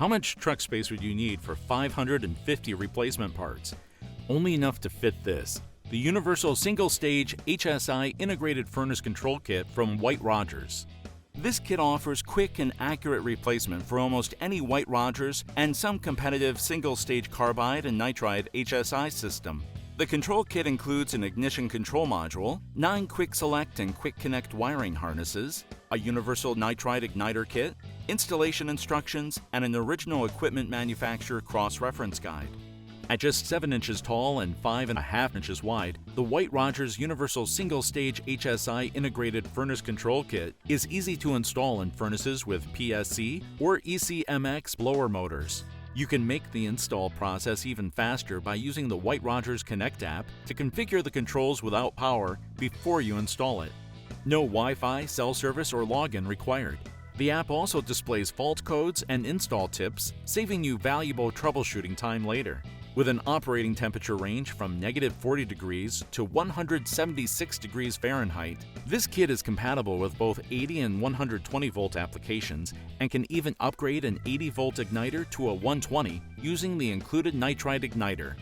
How much truck space would you need for 550 replacement parts? Only enough to fit this: the Universal Single Stage HSI Integrated Furnace Control Kit from White-Rodgers. This kit offers quick and accurate replacement for almost any White-Rodgers and some competitive single-stage carbide and nitride HSI system. The control kit includes an ignition control module, 9 quick select and quick connect wiring harnesses, a universal nitride igniter kit, installation instructions, and an original equipment manufacturer cross-reference guide. At just 7 inches tall and 5.5 inches wide, the White-Rodgers Universal Single Stage HSI Integrated Furnace Control Kit is easy to install in furnaces with PSC or ECMX blower motors. You can make the install process even faster by using the White-Rodgers Connect app to configure the controls without power before you install it. No Wi-Fi, cell service, or login required. The app also displays fault codes and install tips, saving you valuable troubleshooting time later. With an operating temperature range from -40 degrees to 176 degrees Fahrenheit, this kit is compatible with both 80 and 120 volt applications and can even upgrade an 80 volt igniter to a 120 using the included nitride igniter.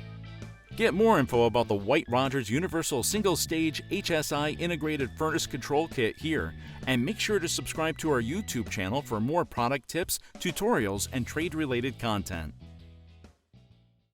Get more info about the White-Rodgers Universal Single Stage HSI Integrated Furnace Control Kit here, and make sure to subscribe to our YouTube channel for more product tips, tutorials, and trade-related content.